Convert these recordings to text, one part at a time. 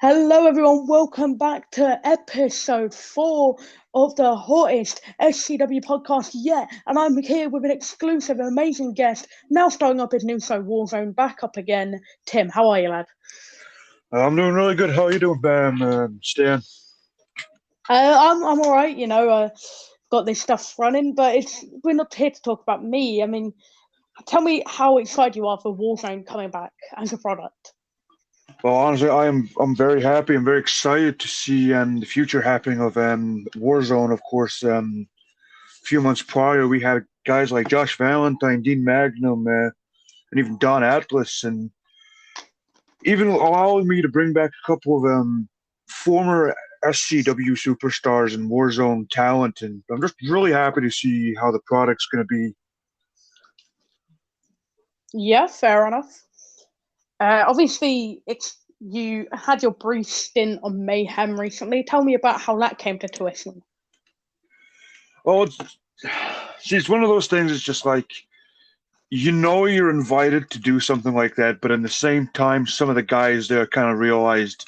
Hello, everyone. Welcome back to episode 4 of the hottest SCW podcast yet. And I'm here with an exclusive, amazing guest, now starting up his new show, Warzone, back up again. Tim, how are you, lad? I'm doing really good. How are you doing, Bam, Stan? I'm all right. Got this stuff running, but we're not here to talk about me. I mean, tell me how excited you are for Warzone coming back as a product. Well, honestly, I'm very happy. I'm very excited to see the future happening of Warzone. Of course, a few months prior, we had guys like Josh Valentine, Dean Magnum, and even Don Atlas, and even allowing me to bring back a couple of former SCW superstars and Warzone talent. And I'm just really happy to see how the product's going to be. Yeah, fair enough. Obviously, it's you had your brief stint on Mayhem recently. Tell me about how that came to fruition. Well, it's one of those things. It's just like you're invited to do something like that, but in the same time, some of the guys there kind of realized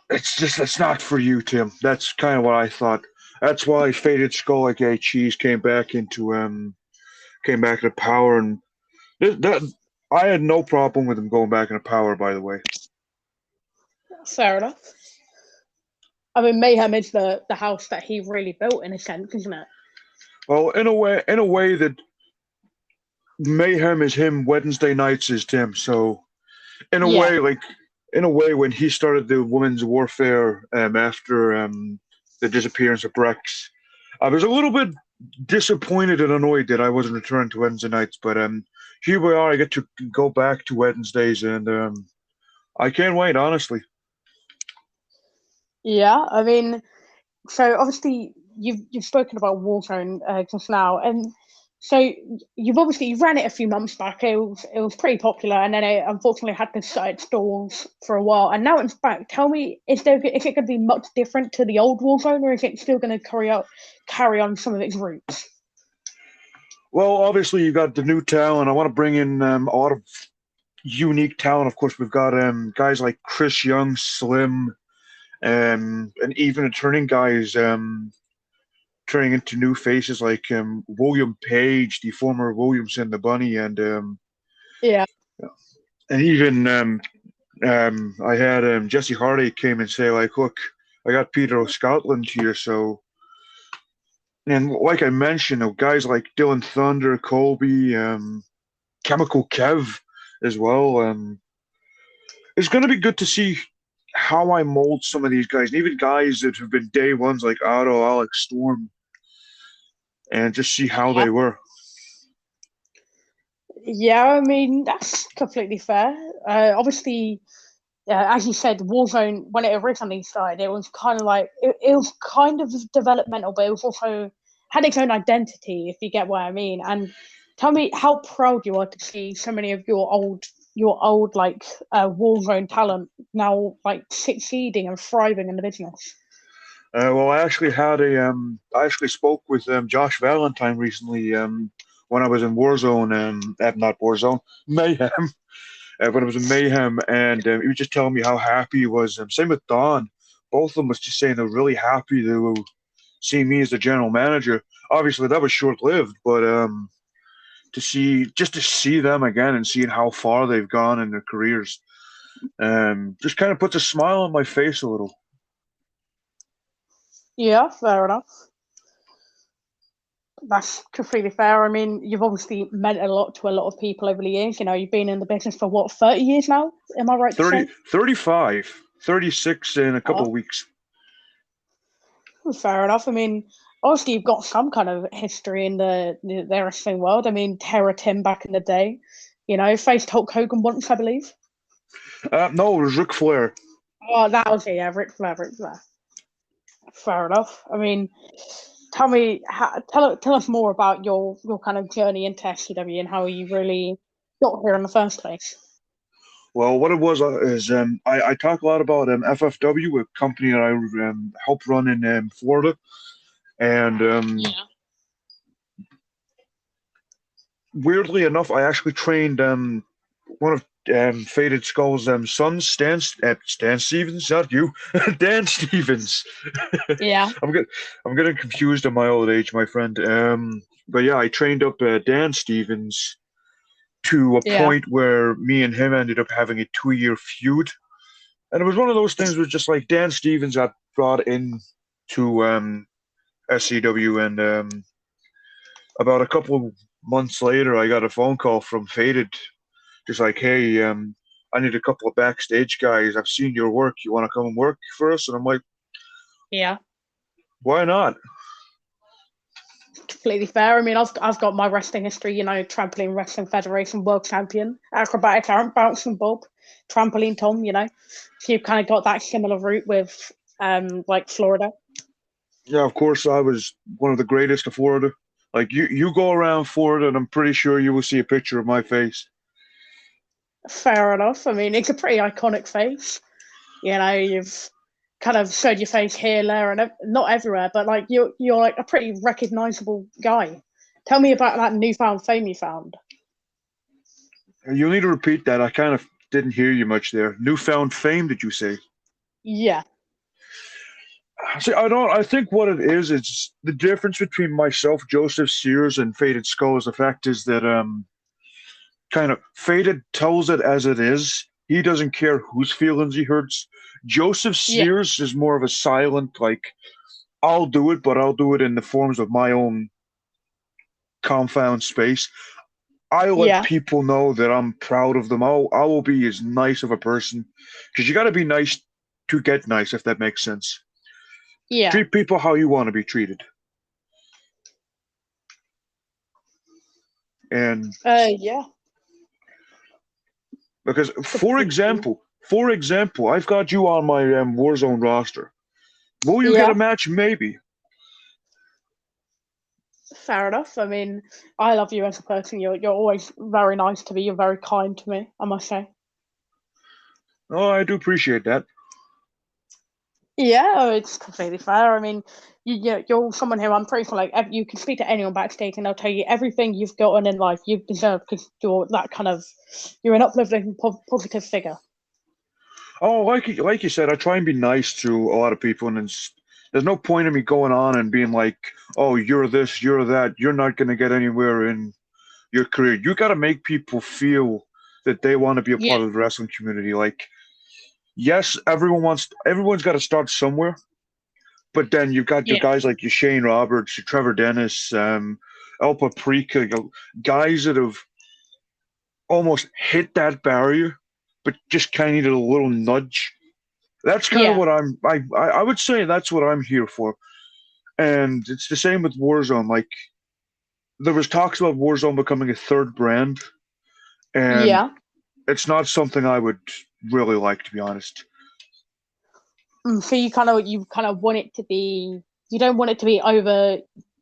it's not for you, Tim. That's kind of what I thought. That's why Faded Skull, like Cheese, came back to Power, and that I had no problem with him going back into Power. By the way, Fair enough. I mean, Mayhem is the house that he really built in a sense, isn't it? well, in a way that Mayhem is him, Wednesday nights is Tim. So in a Yeah, way, when he started the women's warfare after the disappearance of Brex, I was a little bit disappointed and annoyed that I wasn't returning to Wednesday nights. But here we are. I get to go back to Wednesdays, and I can't wait, honestly. yeah. I mean, so obviously you've spoken about Warzone just now, and so you've ran it a few months back. It was pretty popular, and then it unfortunately had to shut its doors for a while, and now it's back. Tell me, is it going to be much different to the old Warzone, or is it still going to carry on some of its roots? Well, obviously you got the new talent. I want to bring in a lot of unique talent. Of course, we've got guys like Chris Young, Slim, and even returning guys turning into new faces like William Page, the former Williamson, the Bunny, Yeah, and even I had Jesse Hardy came and say like, look, I got Peter O'Scotland here, so and like I mentioned, guys like Dylan Thunder, Colby, Chemical Kev as well. It's going to be good to see how I mold some of these guys, and even guys that have been day ones like Otto, Alex Storm, and just see how yeah, they were. yeah. I mean, that's completely fair. Obviously, as you said, Warzone when it originally started, it was kind of like it was kind of developmental, but it was also had its own identity, if you get what I mean. And tell me how proud you are to see so many of your old like Warzone talent now like succeeding and thriving in the business. Well, I actually spoke with Josh Valentine recently when I was in Warzone, not Warzone, Mayhem. When I was in Mayhem, and he was just telling me how happy he was. Same with Don. Both of them was just saying they're really happy to see me as the general manager. Obviously, that was short lived, but to see them again and seeing how far they've gone in their careers, just kind of puts a smile on my face a little. Yeah, fair enough. That's completely fair. I mean, you've obviously meant a lot to a lot of people over the years. You've been in the business for what, 30 years now? Am I right to 30, say? 35, 36 in a couple Oh, of weeks. fair enough. I mean, obviously you've got some kind of history in the wrestling world. I mean, Terra Tim back in the day, faced Hulk Hogan once, I believe. No, it was Ric Flair. Oh, that was it. Yeah, Ric Flair, Ric Flair. Fair enough. I mean, tell us more about your kind of journey into SCW and how you really got here in the first place. Well, what it was is I talk a lot about FFW, a company that I helped run in Florida, and Yeah. weirdly enough, I actually trained Faded Skull's son, Stan Stevens, not you, Dan Stevens. Yeah, I'm getting confused in my old age, my friend. But yeah, I trained up Dan Stevens to a yeah, point where me and him ended up having a 2-year feud, and it was one of those things where just like Dan Stevens got brought in to SCW, and about a couple of months later, I got a phone call from Faded, just like, hey, I need a couple of backstage guys. I've seen your work. You want to come and work for us? And I'm like, yeah. why not? Completely fair. I mean, I've got my wrestling history. Trampoline Wrestling Federation world champion, acrobatic Aaron, bouncing Bob, trampoline Tom. So you've kind of got that similar route with like Florida. Yeah, of course, I was one of the greatest of Florida. Like you go around Florida, and I'm pretty sure you will see a picture of my face. Fair enough. I mean, it's a pretty iconic face. You've kind of showed your face here, there, and not everywhere, but like you're like a pretty recognizable guy. Tell me about that newfound fame you found. You'll need to repeat that. I kind of didn't hear you much there. Newfound fame, did you say? Yeah, See, I don't. I think what it is the difference between myself, Joseph Sears, and Faded Skull. Is the fact is that kind of Faded tells it as it is. He doesn't care whose feelings he hurts. Joseph yeah, Sears is more of a silent, like, I'll do it, but I'll do it in the forms of my own confound space. I let yeah, people know that I'm proud of them. I will be as nice of a person because you got to be nice to get nice, if that makes sense. yeah. Treat people how you want to be treated. And Yeah. because, for example, I've got you on my Warzone roster. Will you get a Yeah, match? Maybe. fair enough. I mean, I love you as a person. You're always very nice to me. You're very kind to me, I must say. Oh, I do appreciate that. Yeah, oh, it's completely fair. I mean, you're someone who I'm pretty sure, like, you can speak to anyone backstage and they'll tell you everything you've gotten in life you've deserved because you're an uplifting, positive figure. Oh, like you said, I try and be nice to a lot of people, and there's no point in me going on and being like, "Oh, you're this, you're that. You're not going to get anywhere in your career." You got to make people feel that they want to be a Yeah, part of the wrestling community. Like, yes, everyone's got to start somewhere, but then you've got your yeah, guys like your Shane Roberts, your Trevor Dennis, El Paprika, guys that have almost hit that barrier, but just kind of needed a little nudge. That's kind of yeah, what I would say that's what I'm here for. And it's the same with Warzone. Like there was talks about Warzone becoming a third brand, and yeah. it's not something I would really like, to be honest. So you kind of want it to be. You don't want it to be over.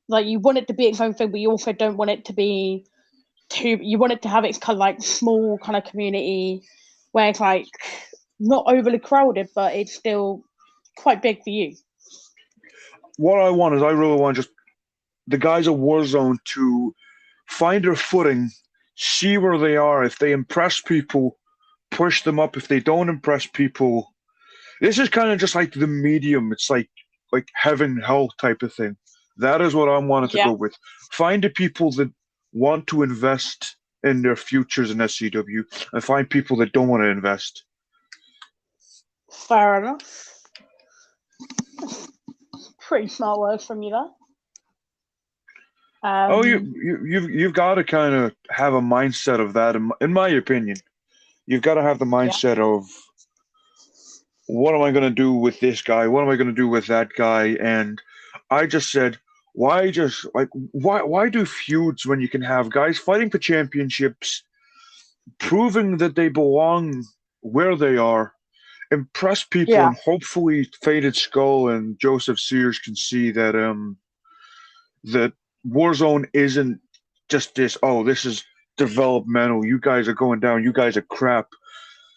Like you want it to be its own thing, but you also don't want it to be too. You want it to have its kind of like small kind of community where it's like not overly crowded, but it's still quite big for you. What I want is I really want just the guys at Warzone to find their footing, see where they are. If they impress people, push them up. If they don't impress people, this is kind of just like the medium. It's like heaven hell type of thing. That is what I wanted to Yeah, go with. Find the people that want to invest in their futures in SCW, and find people that don't want to invest. fair enough. Pretty smart words from you there. Oh, Um, you've got to kind of have a mindset of that. In my opinion, you've got to have the yeah, mindset of what am I going to do with this guy? What am I going to do with that guy? And I just said, why do feuds when you can have guys fighting for championships, proving that they belong where they are, impress people, yeah, and hopefully Faded Skull and Joseph Sears can see that Warzone isn't just this. Oh, this is developmental. You guys are going down. You guys are crap.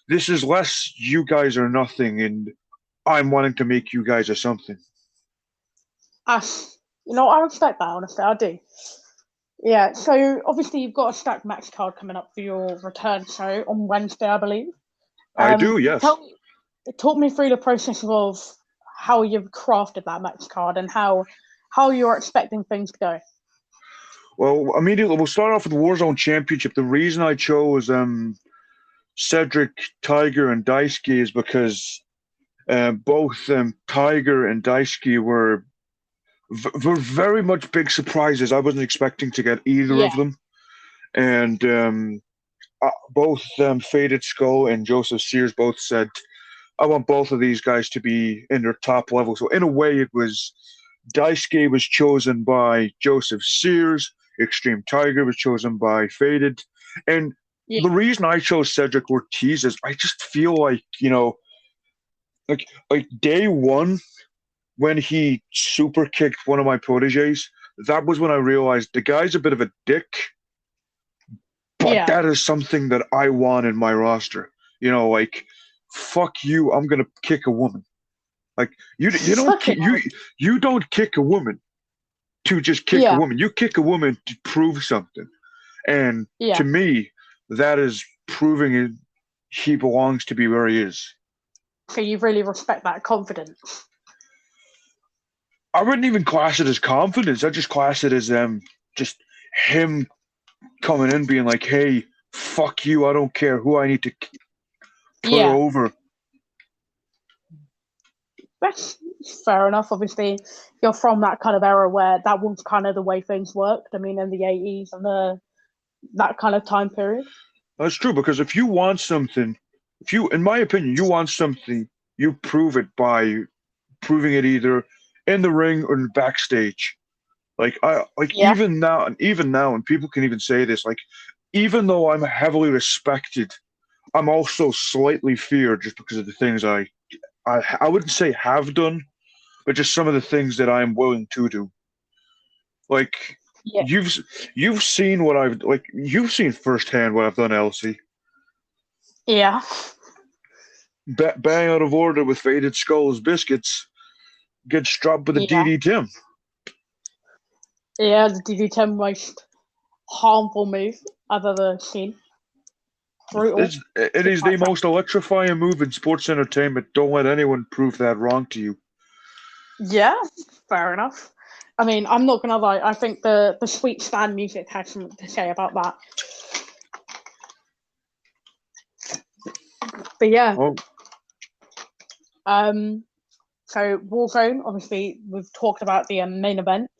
This is less. You guys are nothing, and I'm wanting to make you guys a something. I, I respect that honestly. I do. Yeah, so obviously you've got a stacked match card coming up for your return show on Wednesday, I believe. I do, yes. Talk me through the process of how you've crafted that match card and how you're expecting things to go. Well, immediately we'll start off with the Warzone Championship. The reason I chose Cedric, Tiger, and Daisuke is because both Tiger and Daisuke were very much big surprises. I wasn't expecting to get either Yeah, of them, and both Faded Skull and Joseph Sears both said, "I want both of these guys to be in their top level." So in a way, it was Daisuke was chosen by Joseph Sears. Extreme Tiger was chosen by Faded, and yeah, the reason I chose Cedric Ortiz is I just feel like like day one when he super kicked one of my proteges, that was when I realized the guy's a bit of a dick, but yeah. that is something that I want in my roster. Like fuck you, I'm gonna kick a woman. Like you don't Fucking hell. you don't kick a woman to just kick a Yeah, woman. You kick a woman to prove something. And yeah. to me, that is proving it, he belongs to be where he is. So you really respect that confidence. I wouldn't even class it as confidence. I just class it as just him coming in being like, "Hey, fuck you! I don't care who I need to put Yeah, over." that's fair enough. Obviously, you're from that kind of era where that was kind of the way things worked. I mean, in the 80s and that kind of time period. That's true because if you want something, if you, in my opinion, you want something, you prove it by proving it either in the ring or backstage. Like I like Yeah, even now, and people can even say this, like even though I'm heavily respected, I'm also slightly feared just because of the things I wouldn't say have done, but just some of the things that I'm willing to do. Like yeah, you've you've seen what I've like you've seen firsthand what I've done, Elsie. yeah, Bang out of order with Faded Skulls biscuits, gets dropped with a yeah, DD Tim. yeah. The DD10 most harmful move I've ever seen. Brutal. It To be is the quite frank. most electrifying move in sports entertainment. Don't let anyone prove that wrong to you. Yeah, fair enough. I mean, I'm not gonna lie. I think the sweet stand music has something to say about that. But yeah, Oh, um, so Warzone. Obviously, we've talked about the main event.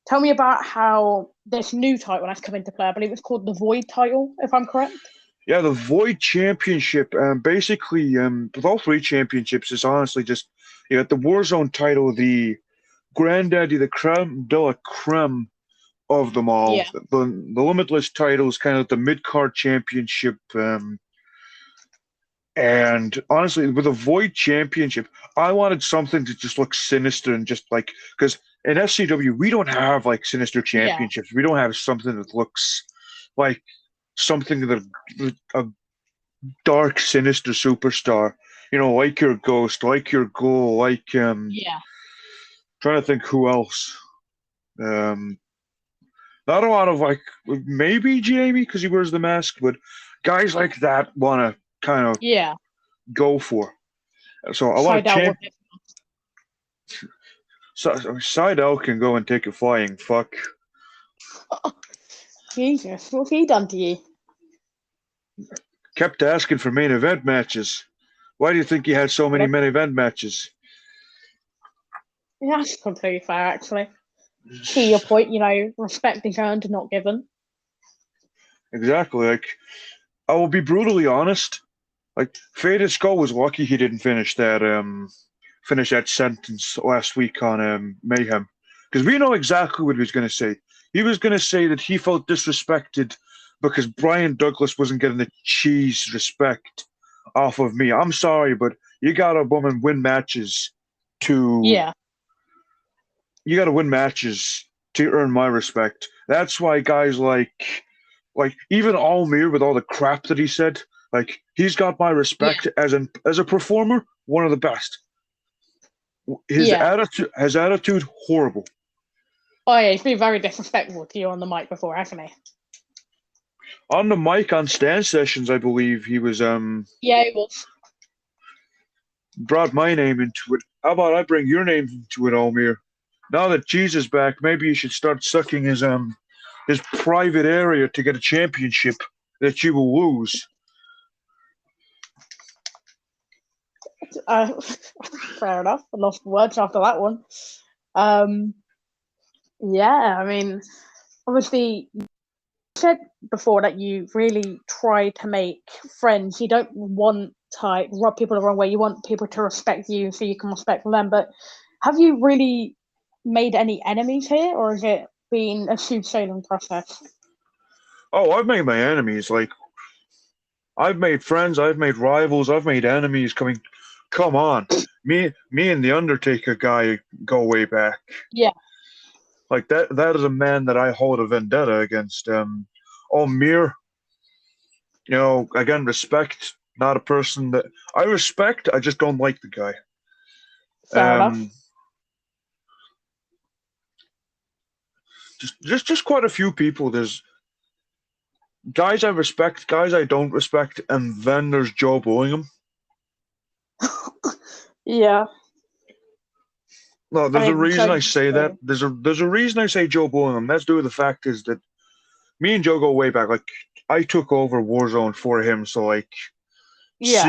Tell me about how this new title has come into play. I believe it's called the Void title, if I'm correct. yeah, the Void Championship. Basically, with all three championships, is honestly just the Warzone title, the granddaddy, the creme de la creme of them all. Yeah, The Limitless title is kind of the mid card championship. And honestly, with a Void Championship, I wanted something to just look sinister and just like because in SCW we don't have like sinister yeah, championships. We don't have something that looks like something that a dark, sinister superstar. Like your Ghost, like your Ghoul, like yeah, trying to think who else. Um, Not a lot of like maybe Jamie because he wears the mask, but guys like that want to kind of yeah. go for. So I want a Seidel champ. with it. Seidel can go and take a flying fuck. Jesus, what's he done to you? Kept asking for main event matches. Why do you think he had so many Well, main event matches? yeah, that's completely fair, actually. To your point, respect is earned, not given. Exactly. Like I will be brutally honest. Like Faded Skull was lucky he didn't finish that sentence last week on Mayhem because we know exactly what he was going to say. He was going to say that he felt disrespected because Brian Douglas wasn't getting the cheese respect off of me. I'm sorry, but you got to woman win matches to Yeah, you got to win matches to earn my respect. That's why guys like even Almir with all the crap that he said, like he's got my yeah, respect as a performer, one of the best. His yeah, attitude horrible. Oh yeah, he's been very disrespectful to you on the mic before, hasn't he? On the mic on stand sessions, I believe he was Yeah, he was. brought my name into it. How about I bring your name into it, Almir? Now that Jesus is back, maybe you should start sucking his private area to get a championship that you will lose. Fair enough. I lost words after that one. Yeah, I mean, obviously, you said before that you really try to make friends. You don't want to like, rub people the wrong way. You want people to respect you so you can respect them. But have you really made any enemies here, or has it been a smooth sailing process? Oh, I've made my enemies. Like, I've made friends, I've made rivals, I've made enemies. Come on. Me and the Undertaker guy go way back. Yeah. Like that is a man that I hold a vendetta against. Mir, again, respect. Not a person that I respect. I just don't like the guy. Fair enough. Just quite a few people. There's guys I respect, guys I don't respect, and then there's Joe Bullingham. Yeah. No, there's a reason I say that. so- There's a reason I say Joe Bullingham. That's due to the fact is that me and Joe go way back. Like I took over Warzone for him, so like Yeah.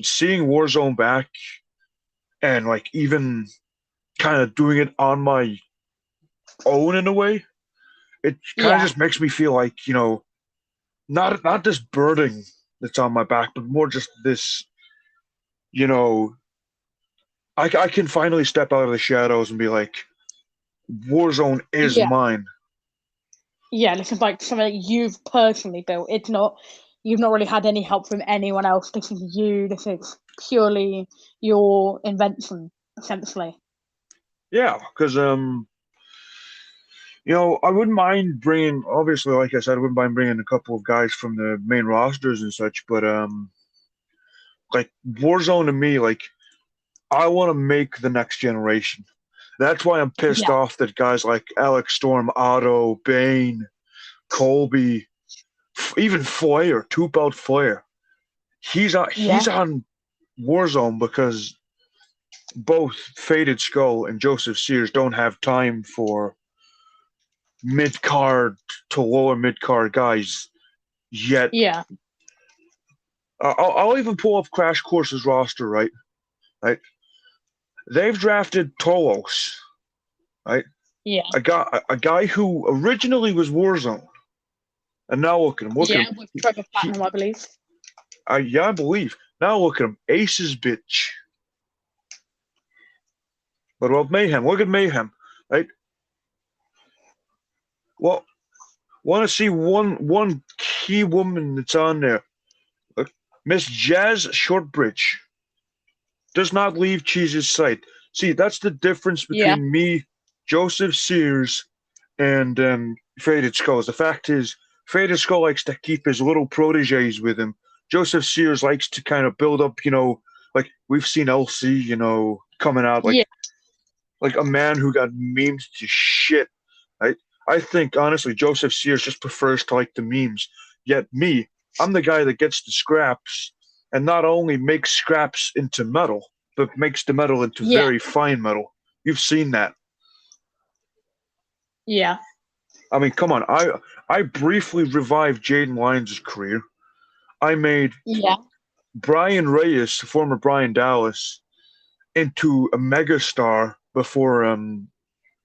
seeing Warzone back and like even kind of doing it on my own in a way, it kind of Yeah. just makes me feel like, not this burden that's on my back, but more just this, I can finally step out of the shadows and be like, Warzone is Yeah. mine. Yeah, this is like something that you've personally built. It's not, you've not really had any help from anyone else. This is you. This is purely your invention, essentially. Yeah, because I wouldn't mind bringing. Obviously, like I said, I wouldn't mind bringing a couple of guys from the main rosters and such. But like Warzone to me, like I want to make the next generation. That's why I'm pissed off that guys like Alex Storm, Otto, Bane, Colby, even Flair, Two Belt Flair. He's on Warzone because both Faded Skull and Joseph Sears don't have time for mid card to lower mid card guys yet. Yeah. I'll even pull up Crash Course's roster, right? They've drafted Tolos, right? Yeah. A guy who originally was Warzone, and now look at him. Look at him. With Trevor Platinum, I believe. I believe. Now look at him. Ace's bitch. But about Mayhem? Look at Mayhem, right? Well, want to see one key woman that's on there. Look, Miss Jazz Shortbridge does not leave Cheese's sight. See, that's the difference between me, Joseph Sears, and Faded Skulls. The fact is, Faded Skull likes to keep his little proteges with him. Joseph Sears likes to kind of build up, like we've seen LC, coming out like a man who got memed to shit. I think, honestly, Joseph Sears just prefers to like the memes. Yet me, I'm the guy that gets the scraps and not only makes scraps into metal, but makes the metal into very fine metal. You've seen that. Yeah. I mean, come on. I briefly revived Jaden Lyons' career. I made Brian Reyes, former Brian Dallas, into a megastar before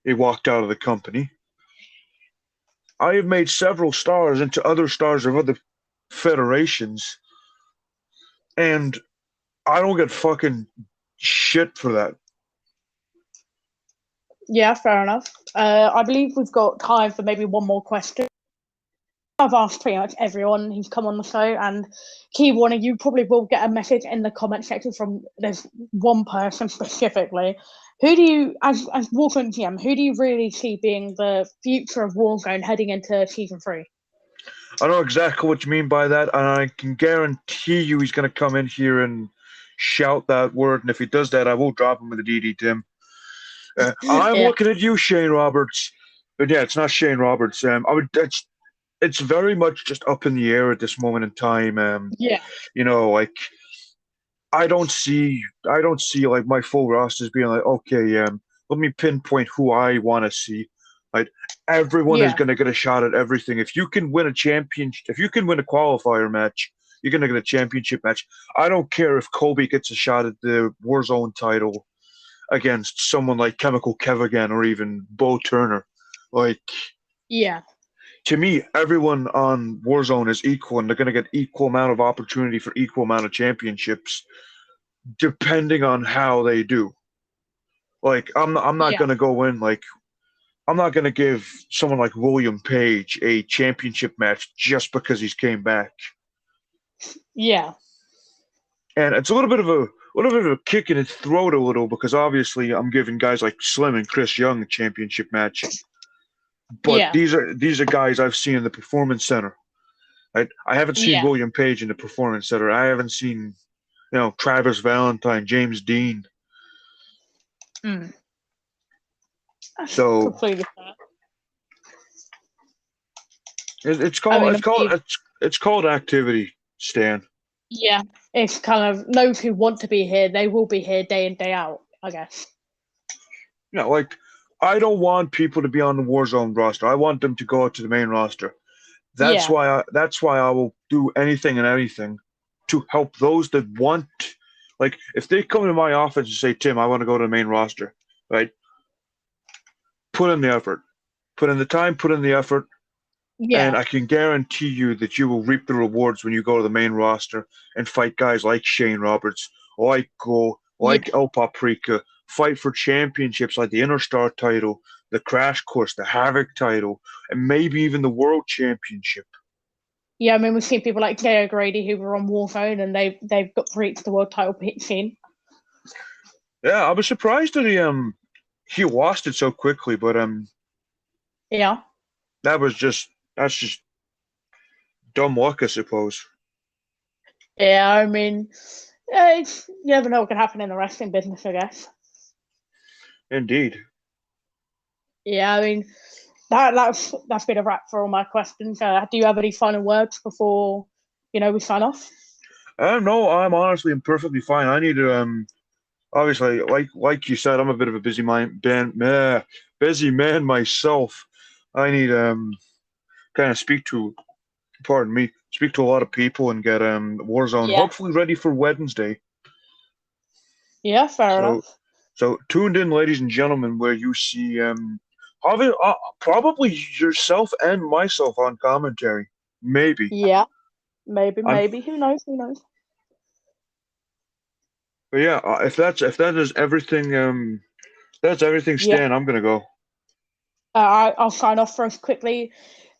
he walked out of the company. I have made several stars into other stars of other federations, and I don't get fucking shit for that. Yeah, fair enough. I believe we've got time for maybe one more question. I've asked pretty much everyone who's come on the show, and Key Warner, you probably will get a message in the comment section from this one person specifically. Who do you, as Warzone GM, who do you really see being the future of Warzone heading into Season 3? I know exactly what you mean by that, and I can guarantee you he's going to come in here and shout that word, and if he does that, I will drop him with a DD, Tim. I'm looking at you, Shane Roberts. but yeah, it's not Shane Roberts. It's very much just up in the air at this moment in time. Yeah, Like I don't see like my full roster as being like, okay, let me pinpoint who I want to see. Like everyone is yeah, going to get a shot at everything. If you can win a championship, if you can win a qualifier match, you're going to get a championship match. I don't care if Kobe gets a shot at the Warzone title against someone like Chemical Kev again or even Bo Turner. Like yeah, to me, everyone on Warzone is equal, and they're going to get equal amount of opportunity for equal amount of championships, depending on how they do. Like, I'm not yeah, going to go in like I'm not going to give someone like William Page a championship match just because he's came back. yeah, And it's a little bit of a kick in the throat a little because obviously I'm giving guys like Slim and Chris Young a championship match. But yeah, these are guys I've seen in the Performance Center. I haven't seen yeah. William Page in the Performance Center. I haven't seen, Travis Valentine, James Dean. Mm. That's So completely fair. it's I called mean, it's called obviously, it's called activity, Stan. yeah, it's kind of those who want to be here, they will be here day in, day out, I guess. Like I don't want people to be on the Warzone roster. I want them to go out to the main roster. That's Yeah, why I will do anything and anything to help those that want. Like if they come to my office and say, Tim, I want to go to the main roster, right? Put in the effort, put in the time, put in the effort, and yeah, I can guarantee you that you will reap the rewards when you go to the main roster and fight guys like Shane Roberts, like Go, yeah. like El Paprika, fight for championships like the Interstar title, the Crash Course, the Havoc title, and maybe even the World Championship. Yeah, I mean, we've seen people like Jay O'Grady who were on Warzone and they've got reached the world title scene. Yeah, I was surprised that he lost it so quickly, but Yeah, that's just dumb luck, I suppose. yeah. I mean, you never know what can happen in the wrestling business, I guess. Indeed. Yeah, I mean, that's been a wrap for all my questions. Do you have any final words before we sign off? No, I'm perfectly fine. I need to obviously like you said, I'm a bit of a busy man myself. I need kind of speak to a lot of people and get Warzone Yeah, hopefully ready for Wednesday. yeah, fair So enough. so tuned in, ladies and gentlemen, where you see probably yourself and myself on commentary. Maybe. Yeah, maybe, I'm maybe. Who knows? Who knows? But yeah, if that is everything, that's everything, Yeah, Stan. I'm gonna go. I'll sign off first quickly.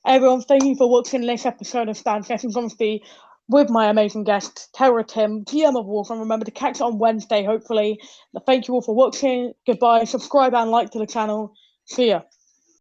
Everyone, thank you for watching this episode of Stan Sessions. Obviously, with my amazing guest, Tara Tim, GM of Warzone. Remember to catch it on Wednesday, hopefully. Thank you all for watching. Goodbye. Subscribe and like to the channel. See ya.